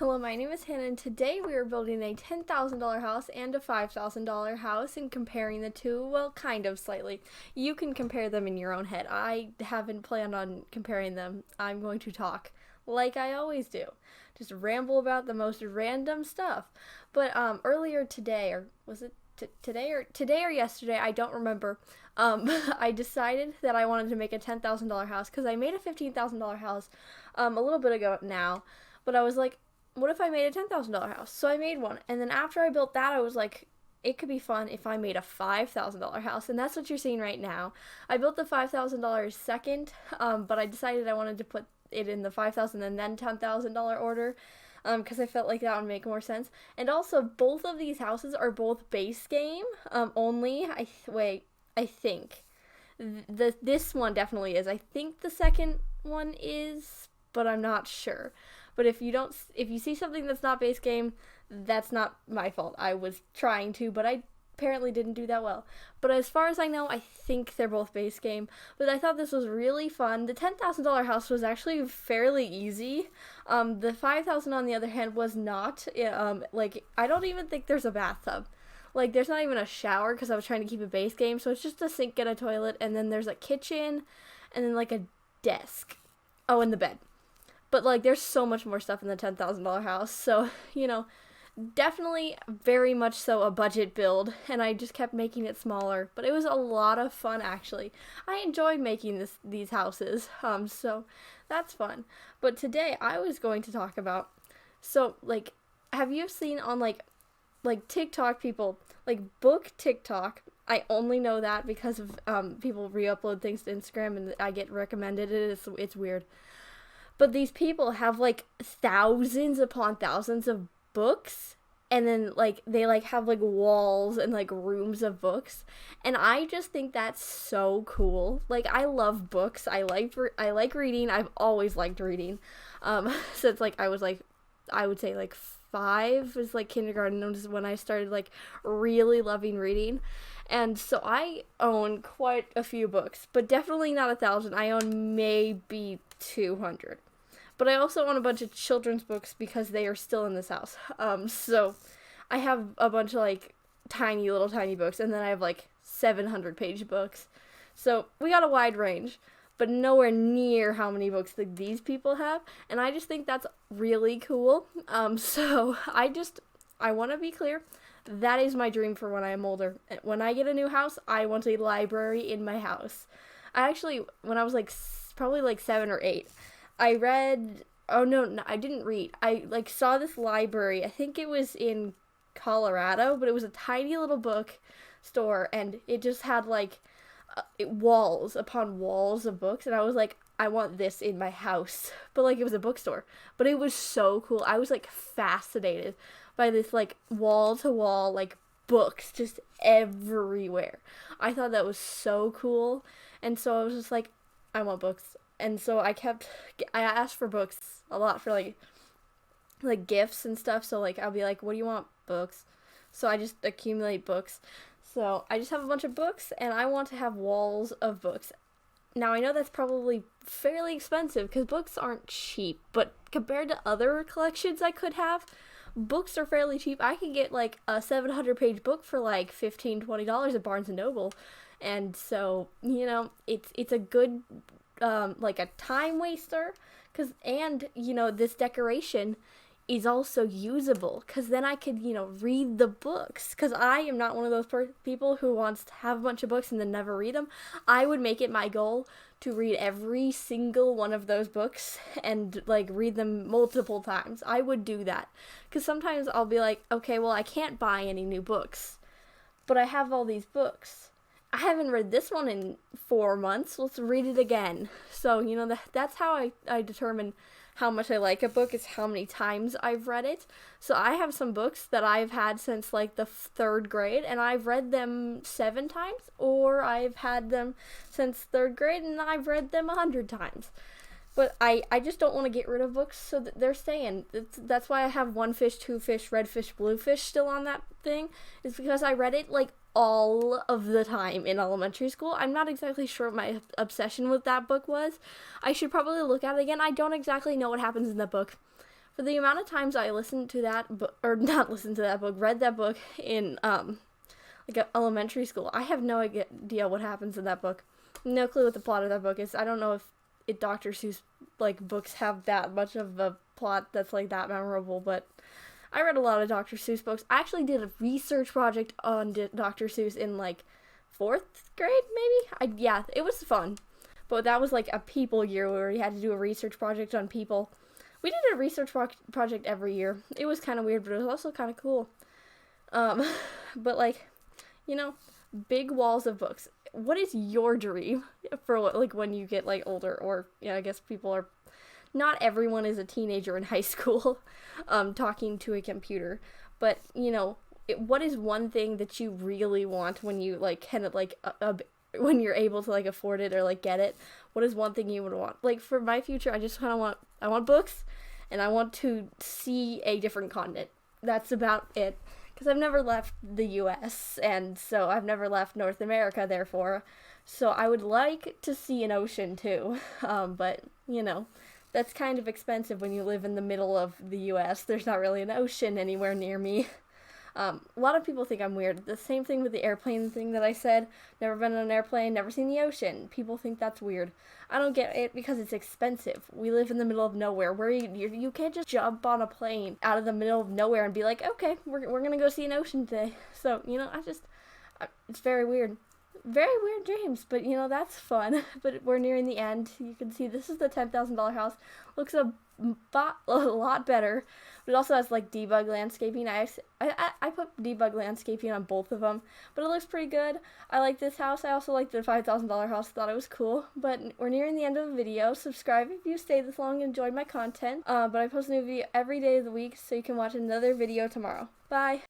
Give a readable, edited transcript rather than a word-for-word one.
Hello, my name is Hannah, and today we are building a $10,000 house and a $5,000 house and comparing the two, well, kind of slightly. You can compare them in your own head. I haven't planned on comparing them. I'm going to talk like I always do. Just ramble about the most random stuff. But earlier today, or was it today or yesterday, I don't remember. I decided that I wanted to make a $10,000 house because I made a $15,000 house a little bit ago now. But I was like, what if I made a $10,000 house? So I made one. And then after I built that, I was like, it could be fun if I made a $5,000 house. And that's what you're seeing right now. I built the $5,000 second, but I decided I wanted to put it in the $5,000 and then $10,000 order because I felt like that would make more sense. And also, both of these houses are both base game only. I think. This one definitely is. I think the second one is, but I'm not sure. But if you see something that's not base game, that's not my fault. I was trying to, but I apparently didn't do that well. But as far as I know, I think they're both base game. But I thought this was really fun. The $10,000 house was actually fairly easy. The $5,000 on the other hand was not. I don't even think there's a bathtub. Like, there's not even a shower because I was trying to keep it base game. So it's just a sink and a toilet, and then there's a kitchen, and then like a desk. Oh, and the bed. But, like, there's so much more stuff in the $10,000 house. So, definitely very much so a budget build. And I just kept making it smaller. But it was a lot of fun, actually. I enjoyed making these houses. So that's fun. But today I was going to talk about, so, like, have you seen on, like TikTok people, like, book TikTok? I only know that because of people re-upload things to Instagram and I get recommended it. It's weird. But these people have, like, thousands upon thousands of books, and then, like, they, like, have, like, walls and, like, rooms of books, and I just think that's so cool. Like, I love books. I like reading. I've always liked reading. Since, like, I was, like, I would say, like, 5 is, like, kindergarten was when I started, like, really loving reading. And so I own quite a few books, but definitely not 1,000. I own maybe 200. But I also own a bunch of children's books because they are still in this house. So I have a bunch of, like, tiny books, and then I have, like, 700-page books. So we got a wide range, but nowhere near how many books that these people have, and I just think that's really cool. So I want to be clear. That is my dream for when I'm older. When I get a new house, I want a library in my house. I actually, when I was, like, probably, like, 7 or 8, I read, no, I didn't read. I, like, saw this library. I think it was in Colorado, but it was a tiny little book store, and it just had, like, walls upon walls of books, and I was like, I want this in my house. But, like, it was a bookstore. But it was so cool. I was, like, fascinated by this, like, wall-to-wall, like, books just everywhere. I thought that was so cool. And so I was just like, I want books. And so I asked for books a lot for, like gifts and stuff. So, like, I'll be like, what do you want? Books. So I just accumulate books. So I just have a bunch of books, and I want to have walls of books. Now, I know that's probably fairly expensive because books aren't cheap, but compared to other collections I could have, books are fairly cheap. I can get, like, a 700-page book for, like, $15-$20 at Barnes & Noble. And so, it's a good, like, a time waster. And this decoration is also usable, because then I could, read the books, because I am not one of those people who wants to have a bunch of books and then never read them. I would make it my goal to read every single one of those books and, like, read them multiple times. I would do that, because sometimes I'll be like, okay, well, I can't buy any new books, but I have all these books. I haven't read this one in 4 months. Let's read it again. So, that's how I determine how much I like a book, is how many times I've read it. So I have some books that I've had since, like, the 3rd grade, and I've read them 7 times, or I've had them since 3rd grade, and I've read them 100 times. But I just don't want to get rid of books, so that they're staying. That's why I have One Fish, Two Fish, Red Fish, Blue Fish still on that thing, is because I read it, like, all of the time in elementary school. I'm not exactly sure what my obsession with that book was. I should probably look at it again. I don't exactly know what happens in the book, For the amount of times I listened to that book, or not listened to that book, read that book in like elementary school, I have no idea what happens in that book. No clue what the plot of that book is. I don't know if Dr. Seuss like books have that much of a plot that's like that memorable, but I read a lot of Dr. Seuss books. I actually did a research project on Dr. Seuss in like 4th grade, maybe. Yeah, it was fun, but that was like a people year where we had to do a research project on people. We did a research project every year. It was kind of weird, but it was also kind of cool. But like, you know, big walls of books. What is your dream for like when you get like older? Or I guess people are. Not everyone is a teenager in high school, talking to a computer. But what is one thing that you really want when you like can like when you're able to like afford it or like get it? What is one thing you would want? Like for my future, I just kind of want books, and I want to see a different continent. That's about it. Because I've never left the U.S., and so I've never left North America, therefore. So I would like to see an ocean, too. But, that's kind of expensive when you live in the middle of the U.S. There's not really an ocean anywhere near me. A lot of people think I'm weird. The same thing with the airplane thing that I said. Never been on an airplane, never seen the ocean. People think that's weird. I don't get it because it's expensive. We live in the middle of nowhere. Where you can't just jump on a plane out of the middle of nowhere and be like, okay, we're gonna go see an ocean today. So it's very weird. Very weird dreams, but that's fun. But we're nearing the end. You can see this is the $10,000 house. Looks a lot better, but it also has like debug landscaping. I put debug landscaping on both of them, but it looks pretty good. I like this house. I also like the $5,000 house. Thought it was cool. But we're nearing the end of the video. Subscribe if you stayed this long and enjoyed my content. But I post a new video every day of the week, so you can watch another video tomorrow. Bye.